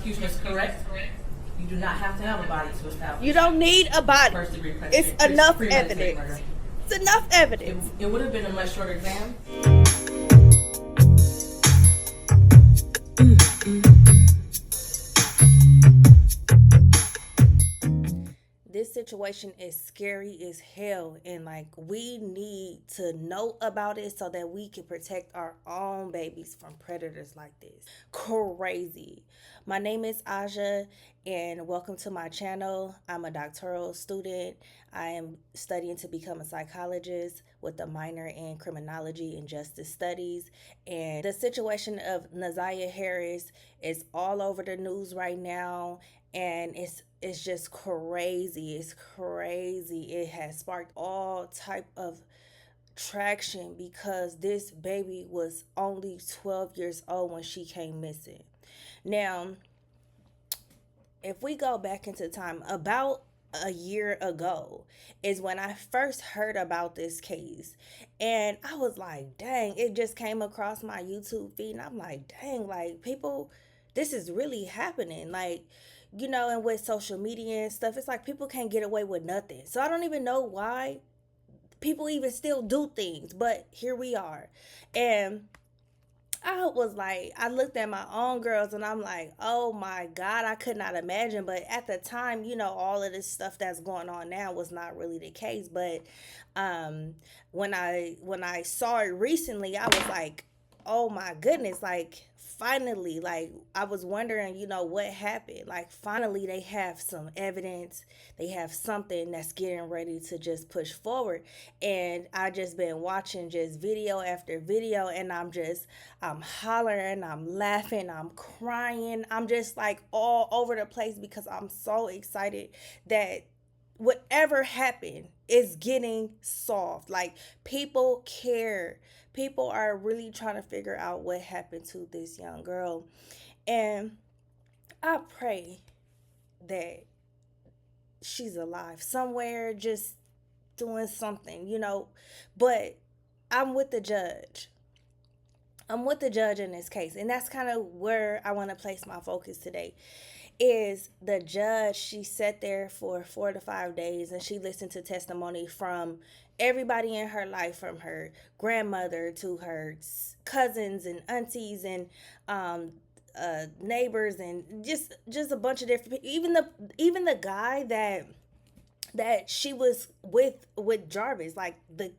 Execution is correct. You do not have to have a body to establish. You don't need a body. First degree predicate. It's enough Premeditated evidence. murder. It's enough evidence. It would have been a much shorter exam. This situation is scary as hell, and like we need to know about it so that we can protect our own babies from predators like this. Crazy. My name is Aja, and welcome to my channel. I'm a doctoral student. I am studying to become a psychologist with a minor in criminology and justice studies. And the situation of Naziah Harris is all over the news right now, and it's just crazy. It's crazy. It has sparked all type of traction because this baby was only 12 years old when she came missing. Now, if we go back into time, about a year ago is when I first heard about this case. And I was like, dang, it just came across my YouTube feed. And I'm like, dang, like people, this is really happening. Like, you know, and with social media and stuff, it's like people can't get away with nothing. So I don't even know why people even still do things. But here we are. And I was like, I looked at my own girls and I'm like, oh my God, I could not imagine. But at the time, you know, all of this stuff that's going on now was not really the case. But when I saw it recently, I was like, oh my goodness, like finally, like I was wondering, you know, what happened. Like finally they have some evidence. They have something that's getting ready to just push forward. And I just been watching just video after video, and I'm hollering, I'm laughing, I'm crying. I'm just like all over the place because I'm so excited that whatever happened is getting solved. Like people care. People are really trying to figure out what happened to this young girl. And I pray that she's alive somewhere, just doing something, you know. But I'm with the judge. I'm with the judge in this case. And that's kind of where I want to place my focus today. Is the judge, she sat there for 4 to 5 days and she listened to testimony from everybody in her life, from her grandmother to her cousins and aunties and neighbors, and just a bunch of different people. Even the guy that she was with Jarvis, like the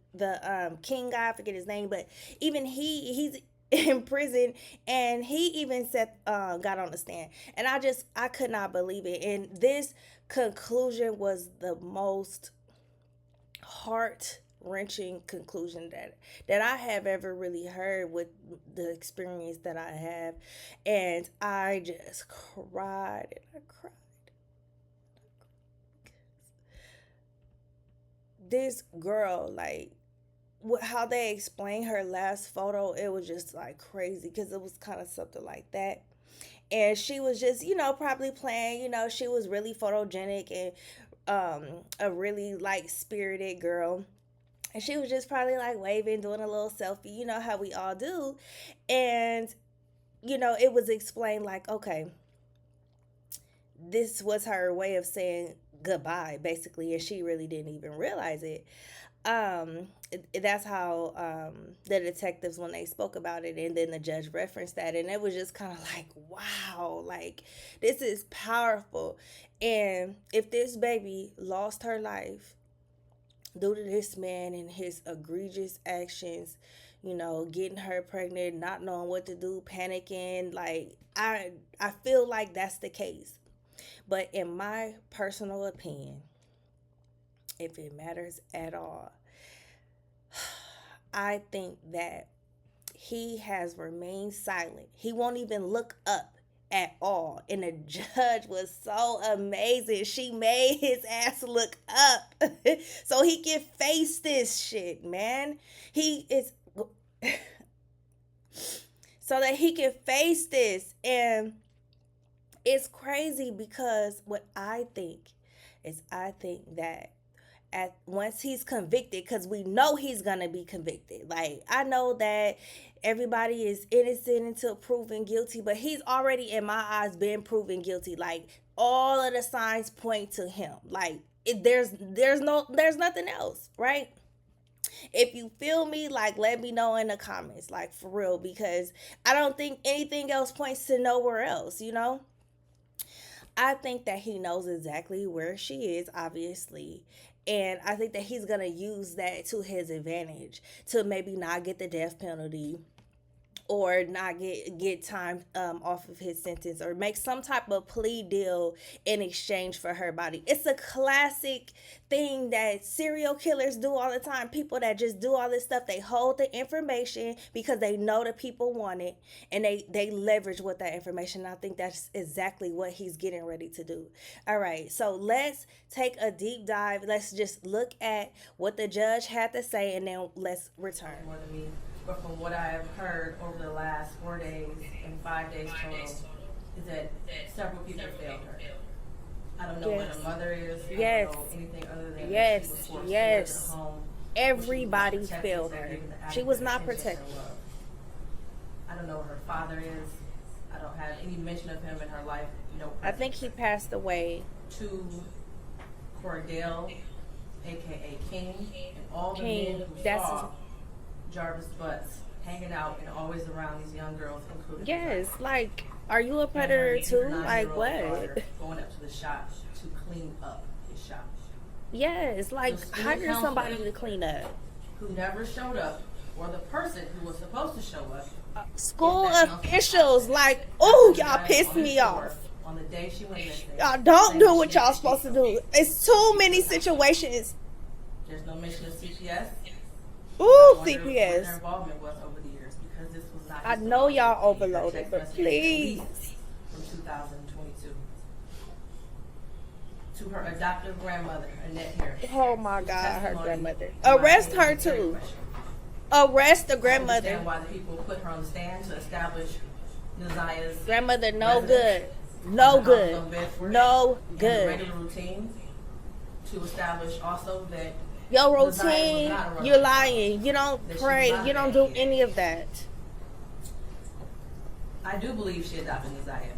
king guy, I forget his name, but even he's in prison, and he even said got on the stand. And I could not believe it. And this conclusion was the most heart-wrenching conclusion that I have ever really heard with the experience that I have. And I just cried and I cried. This girl, like, how they explained her last photo, it was just like crazy because it was kind of something like that. And she was just, you know, probably playing, you know, she was really photogenic and a really like spirited girl. And she was just probably like waving, doing a little selfie, you know how we all do. And, you know, it was explained like, okay, this was her way of saying goodbye, basically, and she really didn't even realize it. That's how the detectives, when they spoke about it, and then the judge referenced that, and it was just kind of like, wow, like this is powerful. And if this baby lost her life due to this man and his egregious actions, you know, getting her pregnant, not knowing what to do, panicking, like I feel like that's the case. But in my personal opinion, if it matters at all, I think that he has remained silent. He won't even look up at all. And the judge was so amazing. She made his ass look up so he can face this shit, man. He is so that he can face this. And it's crazy because what I think is, I think that once he's convicted, because we know he's gonna be convicted. Like, I know that everybody is innocent until proven guilty, but he's already, in my eyes, been proven guilty. Like, all of the signs point to him. Like, there's nothing else, right? If you feel me, like, let me know in the comments, like, for real, because I don't think anything else points to nowhere else, you know? I think that he knows exactly where she is, obviously. And I think that he's going to use that to his advantage to maybe not get the death penalty, or not get time off of his sentence, or make some type of plea deal in exchange for her body. It's a classic thing that serial killers do all the time. People that just do all this stuff, they hold the information because they know that people want it, and they leverage with that information. I think that's exactly what he's getting ready to do. All right, so let's take a deep dive. Let's just look at what the judge had to say, and then let's return. More than me. But from what I have heard over the last 4 days and 5 days total, is that several people failed her. I don't know what her mother is. I don't know anything other than that she was forced to live at home. Everybody failed her. She was not protected. I don't know what her father is. I don't have any mention of him in her life. No. I think he passed away. To Cordell, aka King, and all the men who saw Jarvis Butts hanging out and always around these young girls, including like, are you a predator too? Like, what? Going up to the shop to clean up his shop. Yes, like, hire somebody to clean up. Who never showed up, or the person who was supposed to show up. School officials, like, oh, y'all pissed me off. On the day she went missing. Y'all don't do what y'all supposed to do. It's too many situations. There's no mention of CPS. Ooh, CPS. Their involvement was over the years, because this was not. I know y'all overloaded, but please. From 2022 to her adoptive grandmother, Annette Harris. Oh my God, her grandmother. Arrest her too. Arrest the grandmother. I understand why the people put her on the stand to establish Naziah's grandmother. No good. No good. No good. Regular routine to establish also that. Your routine, you're lying. You don't pray. You don't do any of that. I do believe she adopted Naziah.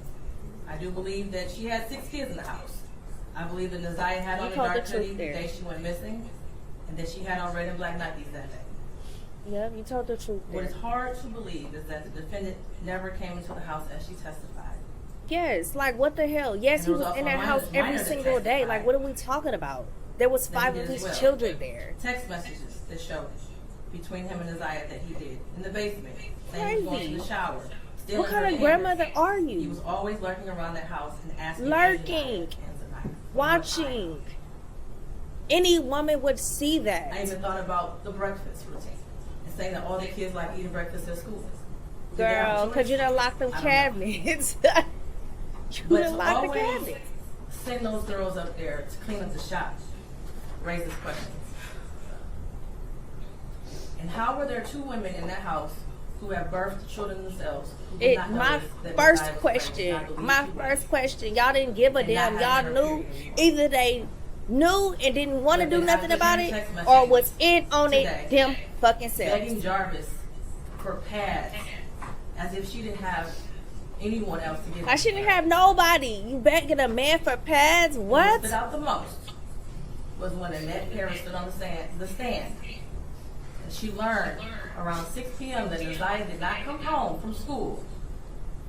I do believe that she had 6 kids in the house. I believe that Naziah had on a dark hoodie the day she went missing, and that she had on red and black Nikes that day. Yeah, you told the truth there. What is hard to believe is that the defendant never came into the house as she testified. Yes, like, what the hell? Yes, he was in that house every single day. Like, what are we talking about? There was 5 of his children there. Text messages that showed between him and Naziah that he did in the basement. Saying he was going to the shower. What kind of grandmother are you? He was always lurking around that house and asking. Lurking. Watching. Any woman would see that. I even thought about the breakfast routine and saying that all the kids like eating breakfast at school. Girl, because you done locked them cabinets. You done locked the cabinets. Send those girls up there to clean up the shop raises questions. And how were there 2 women in that house who have birthed children themselves? My first question, y'all didn't give a damn. Y'all knew, either they knew and didn't want to do nothing about it, or was in on it them fucking selves. Begging Jarvis for pads, as if she didn't have anyone else to give. She didn't have nobody. You begging a man for pads? What? What stood out the most was when Annette Harris stood on the stand. And she learned around 6 p.m. that Naziah did not come home from school.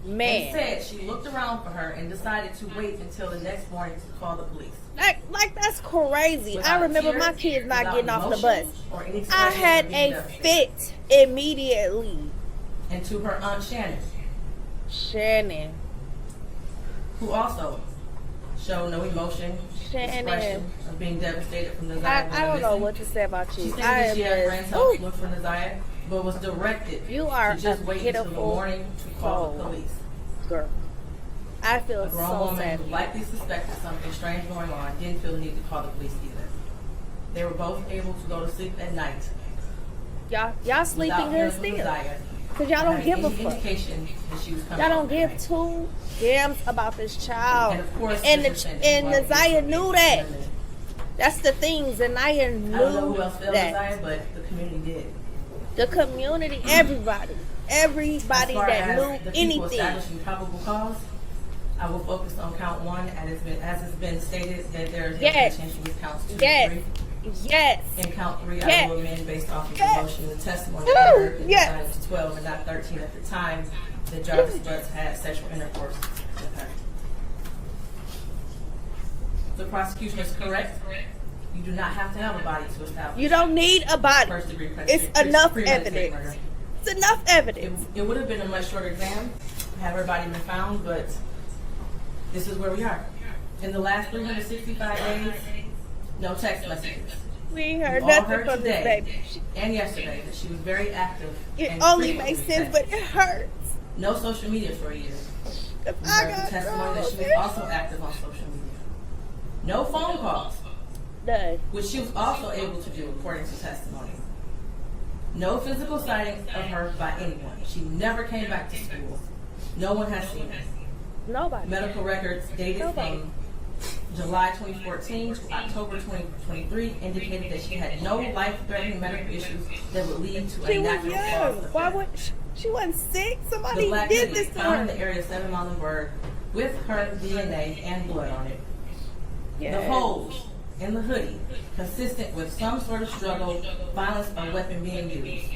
Man. Instead, she looked around for her and decided to wait until the next morning to call the police. Like that's crazy. I remember my kids not getting off the bus. I had a fit immediately. And to her aunt Shannon, who also showed no emotion, expression of being devastated from Naziah. I don't know what to say about you. She said that she had friends help look for Naziah, but was directed to just wait until the morning to call the police. Girl, I feel a grown woman who likely suspected something strange going on didn't feel the need to call the police either. They were both able to go to sleep at night. Y'all sleeping here still. Because y'all don't give a fuck. Y'all don't give 2 damns about this child. And of course, and Naziah knew that. That's the things, and I I don't know who knew else failed that. Desire, but the community did. The community, everybody As far that as knew the people anything. establishing probable cause, I will focus on count 1, as it's been stated that there is Yes. intention with counts 2 Yes. and 3. Yes. In count 3, I Yes. will amend based off of Yes. the motion and testimony Woo! that heard that Yes. Desire was 12 and not 13 at the time that Jarvis Butts had sexual intercourse with her. The prosecution is correct. You do not have to have a body to establish. You don't need a body. First degree It's enough premeditated evidence. murder. It's enough evidence. It would have been a much shorter exam had everybody been found, but this is where we are. In the last 365 days, no text messages. We ain't heard We all nothing heard from this today baby. and yesterday that she was very active. It and only frequently makes sense, texted. but it hurts. No social media for a year. If We I heard got the testimony that she was girls, also active on social media. No phone calls, none. which she was also able to do according to testimony. No physical sighting of her by anyone. She never came back to school. No one has seen her. Nobody. Medical records dated Nobody. from July 2014 to October 2023 indicated that she had no life-threatening medical issues that would lead to She a was natural young. cause of Why death. would she wasn't sick? The Somebody black did hoodie this to found in her. the area of 7 Mile and Bird with her DNA and blood on it. Yes. The holes in the hoodie consistent with some sort of struggle, violence, or weapon being used.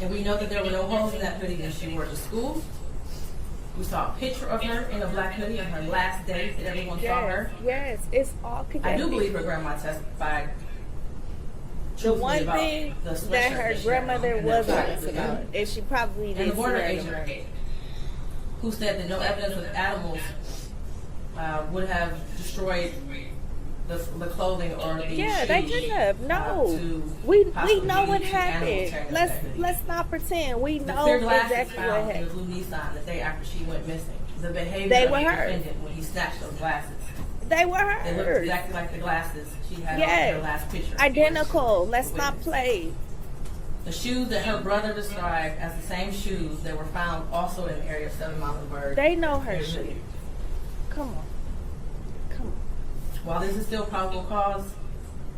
And we know that there were no holes in that hoodie when she wore to school. We saw a picture of her in a black hoodie on her last day that everyone saw her. Yes, it's all I connected. do believe her grandma testified The truthfully one about thing the sweatshirt that her she had grandmother on and was the honest fact about, and she probably and the did border see her in agent the morning. who said that no evidence of animals would have destroyed the clothing or the Yeah, they shoes, couldn't have. No, to we possibly know what lead to animal happened. tearing up Let's that hoodie. let's not pretend. We The know clear glasses exactly what found in the happened. blue Nissan the day after she went missing. The behavior They of were the hers. defendant when he snatched those glasses. They were They looked hers. exactly like the glasses she had on Yes. her last picture. Identical. Let's not Witness. play. The shoes that her brother described as the same shoes that were found also in the area of 7 Mile and Bird. They know her near shit. Hoodie. Come on. Come on. While this is still probable cause,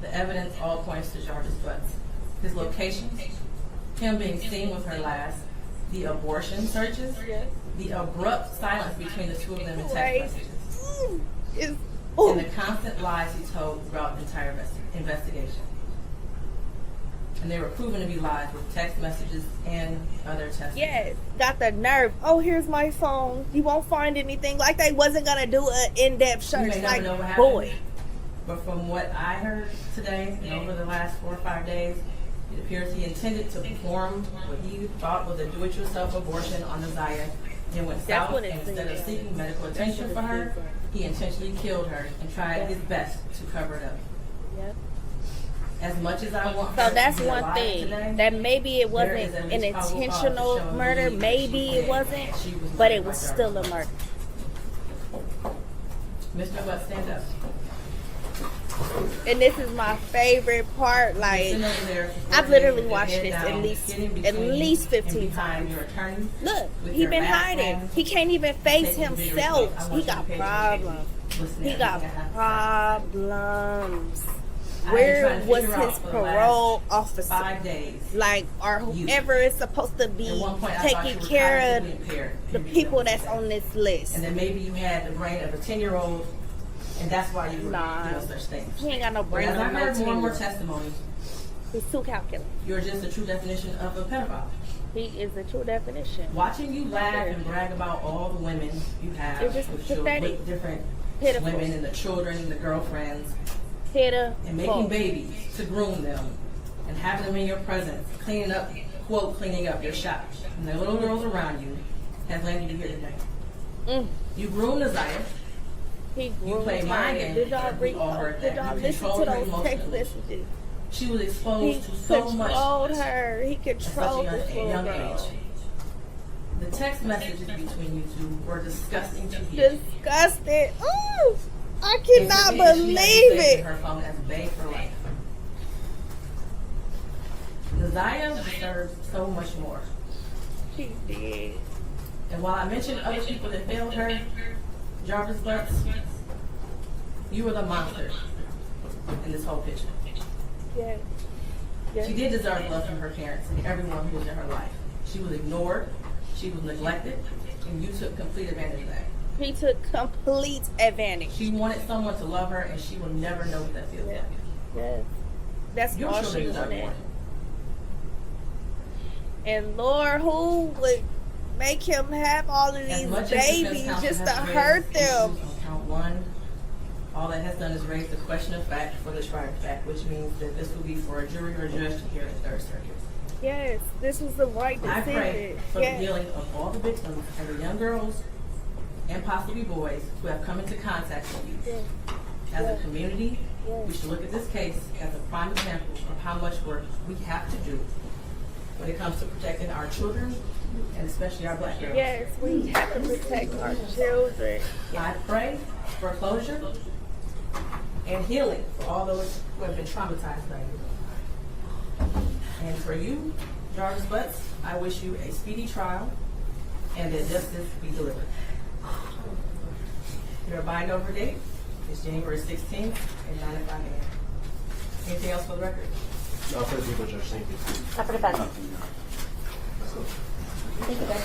the evidence all points to Jarvis Butts. His location, him being seen with her last, the abortion searches, Yes. the abrupt silence between the two of them in text Right. messages, It's, and the constant lies he told throughout the entire investigation. And they were proven to be lies with text messages and other testimony. yes, got the nerve. Oh, here's my phone. You won't find anything. Like they wasn't gonna do an in-depth You search. may never Like, know what happened, boy, but from what I heard today and over the last 4 or 5 days, it appears he intended to perform what he thought was a do-it-yourself abortion on Zaya. It went That's south, what and it instead of seems. seeking medical attention for her, he intentionally killed her and tried his best to cover it up. Yep. As much as I want her So to that's be one alive thing. today, That maybe it there wasn't is at an least probable cause to intentional show murder. me that Maybe she it did. wasn't, She was but murdered it by was Jarvis. still a murder. Mr. Butts, stand up. And this is my favorite part. Like, Sitting over there, I've literally with your watched head this down, getting at between least you and 15 behind times. your attorney. Look, With he your been mask hiding. on, He can't even face taking videos. himself. I want He you to got pay attention. problems. Listen to He got everything I have to say. problems. I have been Where trying to was figure out his for the parole last officer? 5 days. Like, or whoever is supposed to At be one point, I thought taking you were care of cognitively impaired. the people that's on this list. And then maybe you had the brain of a 10-year-old, and that's why you were Nah. doing such things. He ain't got no But brain. as I on no heard more and more 10. testimonies, He's too calculated. you're just a true definition of a pedophile. He is the true definition. Watching you laugh and brag about all the women you have It's just with, pathetic. with different Pitiful. women and the children and the girlfriends, Pitiful. and making babies to groom them and having them in your presence, cleaning up, quote, cleaning up your shop. And the little girls around you has landed you here today. Mm. You groomed Zaya. He You groomed play her. mind games Did with y'all her. read? We all heard Did that. y'all You listen to controlled her those text emotionally. messages? She was He exposed to so much controlled her. He at such controlled a this young little age. girl. The text messages between you two were disgusting to hear. Disgusted. Ooh, I And cannot to me, she believe had you saving it. her phone as bae for life. Zaya deserves so much more. She did. And while I mentioned other people that failed her, Jarvis Butts, you were the monster in this whole picture. Yes. Yes. She did deserve love from her parents and everyone who was in her life. She was ignored, she was neglected, and you took complete advantage of that. He took complete advantage. She wanted someone to love her, and she will never know what that feels like. Yes. That's Your all children she deserve wanted. more. And Lord, who would make him have all of these babies just to hurt them? On count one, all that has done is raise the question of fact for the trier of fact, which means that this will be for a jury or judge to hear in Third Circuit. Yes, this was the right decision. I pray for the healing of all the victims and the young girls and possibly boys who have come into contact with you. Yes. As a community, Yes. we should look at this case as a prime example of how much work we have to do when it comes to protecting our children and especially our black girls. Yes, we have to protect our children. I pray for closure and healing for all those who have been traumatized by you. And for you, Jarvis Butts, I wish you a speedy trial and that justice be delivered. Your bind over date is January 16th at 9:05 a.m. Anything else for the record? No, for the people, Judge. Thank you. Up for the best. Thank you, guys.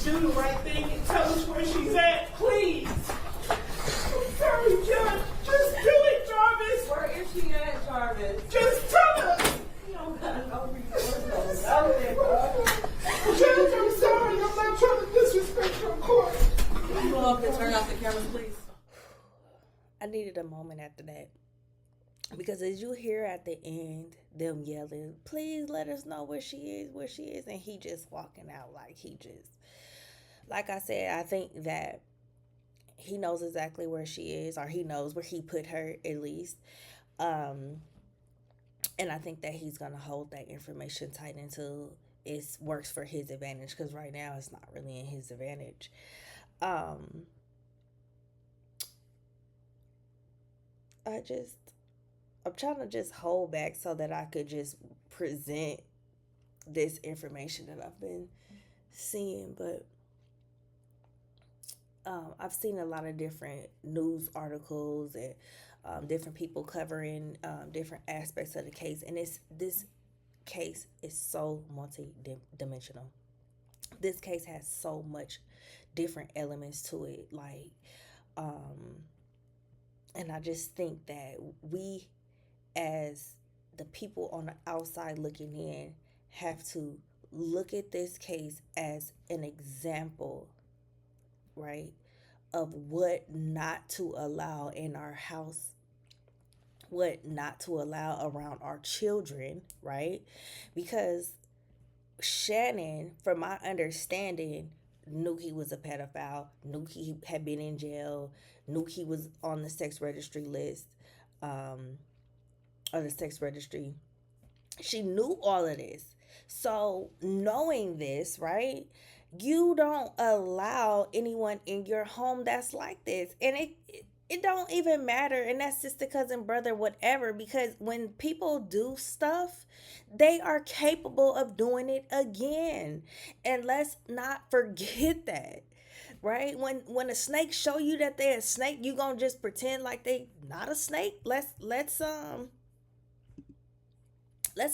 Do the right thing and tell us where she's at, please. I'm sorry, Judge. Just do it, Jarvis. Where is she at, Jarvis? Just tell us. Judge, I'm sorry. I'm not trying to disrespect your court. Can you go up and turn off the cameras, please? I needed a moment after that. Because as you hear at the end, them yelling, please let us know where she is, and he just walking out like I said, I think that he knows exactly where she is, or he knows where he put her at least. And I think that he's going to hold that information tight until it works for his advantage, because right now it's not really in his advantage. I'm trying to just hold back so that I could just present this information that I've been seeing, but I've seen a lot of different news articles and different people covering different aspects of the case, and this case is so multi-dimensional. This case has so much different elements to it, and I just think that we, as the people on the outside looking in, have to look at this case as an example, right, of what not to allow in our house, what not to allow around our children, right? Because Shannon, from my understanding, knew he was a pedophile, knew he had been in jail, knew he was on the sex registry list, or the sex registry. She knew all of this. So knowing this, right, you don't allow anyone in your home that's like this. And it don't even matter. And that's sister, cousin, brother, whatever. Because when people do stuff, they are capable of doing it again. And let's not forget that. Right? When a snake show you that they're a snake, you gonna just pretend like they not a snake? Let's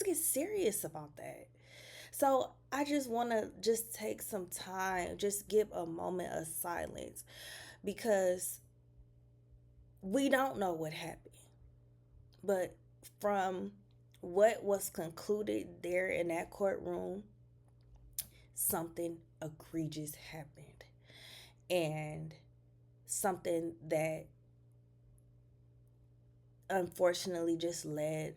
get serious about that. So I just want to just take some time, just give a moment of silence, because we don't know what happened. But from what was concluded there in that courtroom, something egregious happened. And something that unfortunately just led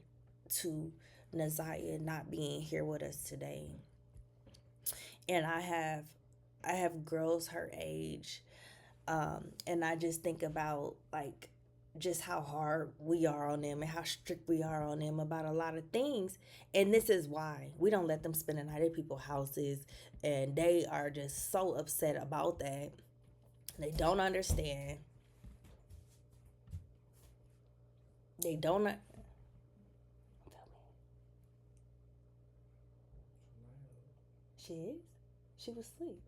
to Naziah not being here with us today. And I have girls her age, and I just think about just how hard we are on them and how strict we are on them about a lot of things. And this is why we don't let them spend the night at people's houses, and they are just so upset about that. They don't understand. They don't. She is? She was asleep.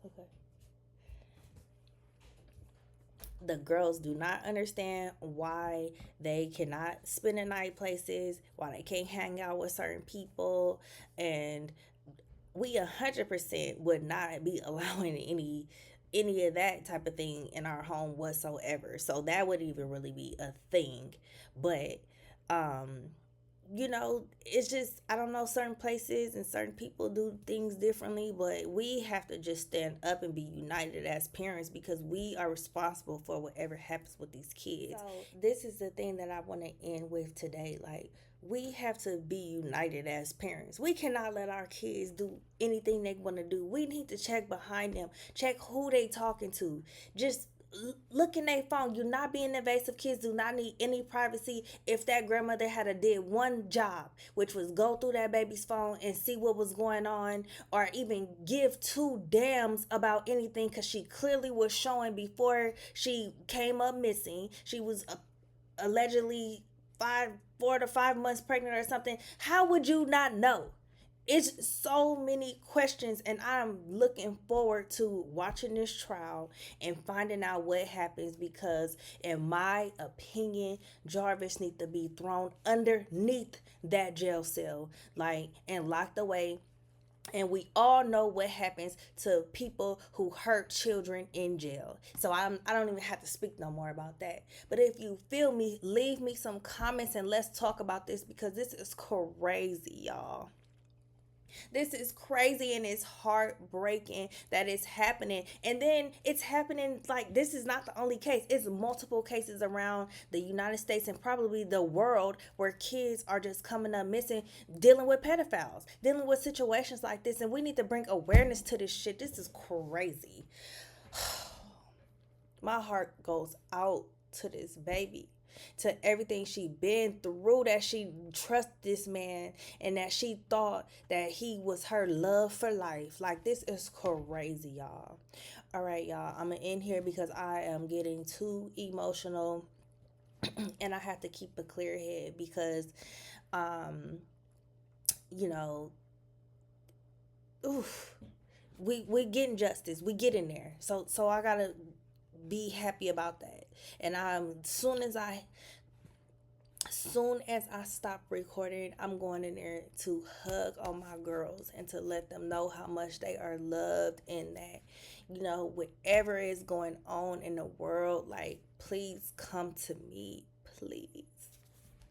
Okay. The girls do not understand why they cannot spend the night places, why they can't hang out with certain people, and we 100% would not be allowing any of that type of thing in our home whatsoever. So that would even really be a thing. But um it's just, I don't know, certain places and certain people do things differently, but we have to just stand up and be united as parents because we are responsible for whatever happens with these kids. So this is the thing that I want to end with today. Like, we have to be united as parents. We cannot let our kids do anything they want to do. We need to check behind them, check who they talking to. Just look in their phone. You not being invasive. Kids do not need any privacy. If that grandmother had a did one job, which was go through that baby's phone and see what was going on, or even give two damns about anything, because she clearly was showing before she came up missing. She was allegedly 4 to 5 months pregnant or something. How would you not know? It's so many questions, and I'm looking forward to watching this trial and finding out what happens, because in my opinion, Jarvis needs to be thrown underneath that jail cell, like, and locked away. And we all know what happens to people who hurt children in jail. So I don't even have to speak no more about that. But if you feel me, leave me some comments and let's talk about this, because this is crazy, y'all. This is crazy, and it's heartbreaking that it's happening. And then it's happening, like, this is not the only case. It's multiple cases around the United States and probably the world where kids are just coming up missing, dealing with pedophiles, dealing with situations like this. And we need to bring awareness to this shit. This is crazy. My heart goes out to this baby, to everything she been through, that she trust this man and that she thought that he was her love for life. Like, this is crazy, y'all. All right, y'all, I'm gonna end here because I am getting too emotional and I have to keep a clear head because you know oof, we getting justice, we getting there. So I gotta be happy about that. And soon as I stop recording, I'm going in there to hug on my girls and to let them know how much they are loved, and that, whatever is going on in the world, like, please come to me, please.